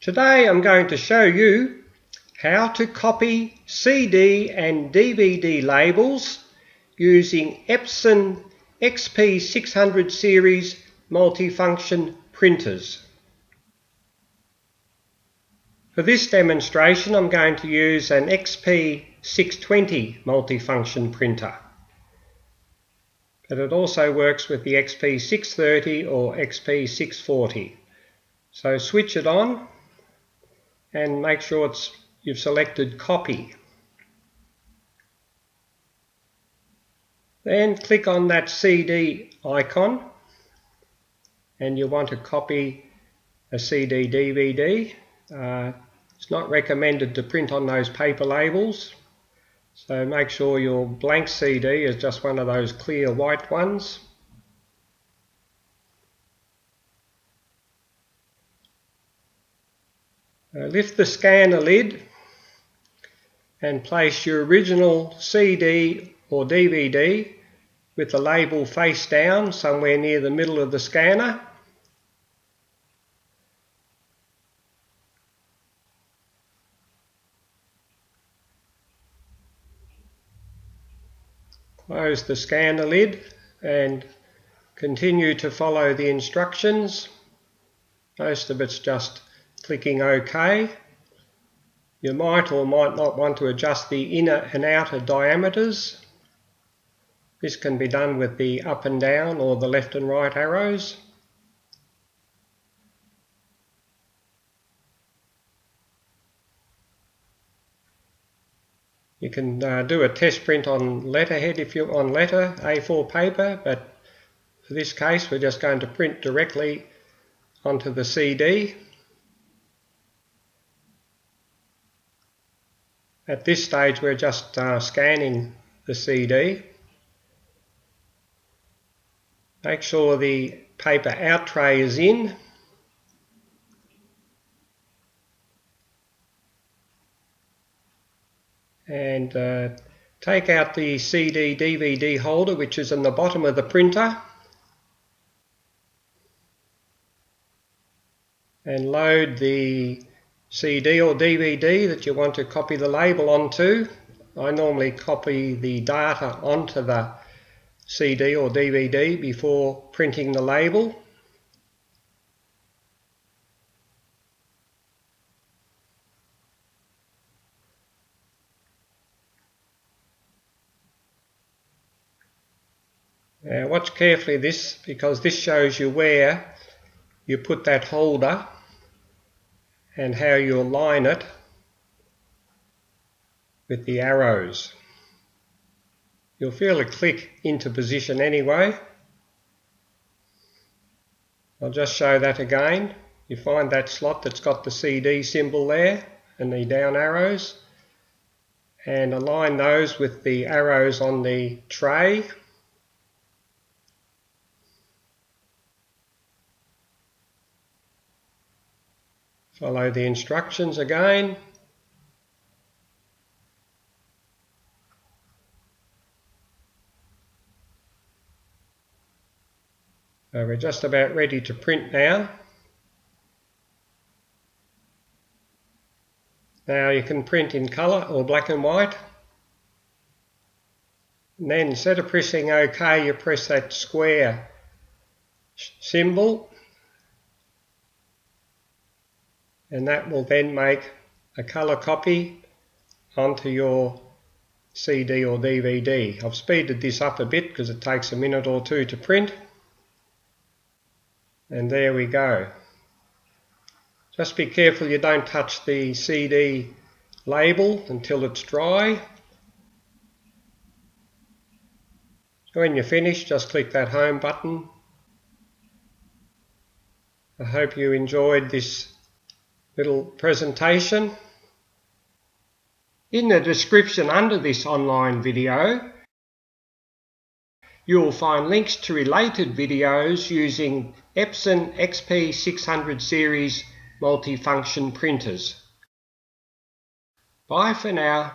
Today I'm going to show you how to copy CD and DVD labels using Epson XP-620 series multifunction printers. For this demonstration I'm going to use an XP-620 multifunction printer, but it also works with the XP-630 or XP-640. So switch it on and make sure you've selected copy. Then click on that CD icon and you want to copy a CD DVD. It's not recommended to print on those paper labels, so make sure your blank CD is just one of those clear white ones. Lift the scanner lid and place your original CD or DVD with the label face down somewhere near the middle of the scanner. Close the scanner lid and continue to follow the instructions. Most of it's just clicking OK. You might or might not want to adjust the inner and outer diameters. This can be done with the up and down or the left and right arrows. You can do a test print on letterhead if you're on letter A4 paper, but for this case we're just going to print directly onto the CD. At this stage we're just scanning the CD. Make sure the paper out tray is in. And take out the CD DVD holder, which is in the bottom of the printer, and load the CD or DVD that you want to copy the label onto. I normally copy the data onto the CD or DVD before printing the label. Now watch carefully this, because this shows you where you put that holder and how you align it with the arrows. You'll feel it click into position anyway. I'll just show that again. You find that slot that's got the CD symbol there and the down arrows, and align those with the arrows on the tray. Follow the instructions again. So we're just about ready to print now. Now you can print in colour or black and white. And then instead of pressing OK, you press that square symbol, and that will then make a colour copy onto your CD or DVD. I've speeded this up a bit because it takes a minute or two to print. And there we go. Just be careful you don't touch the CD label until it's dry. When you're finished, just click that home button. I hope you enjoyed this little presentation. In the description under this online video, you will find links to related videos using Epson XP-620 series multifunction printers. Bye for now.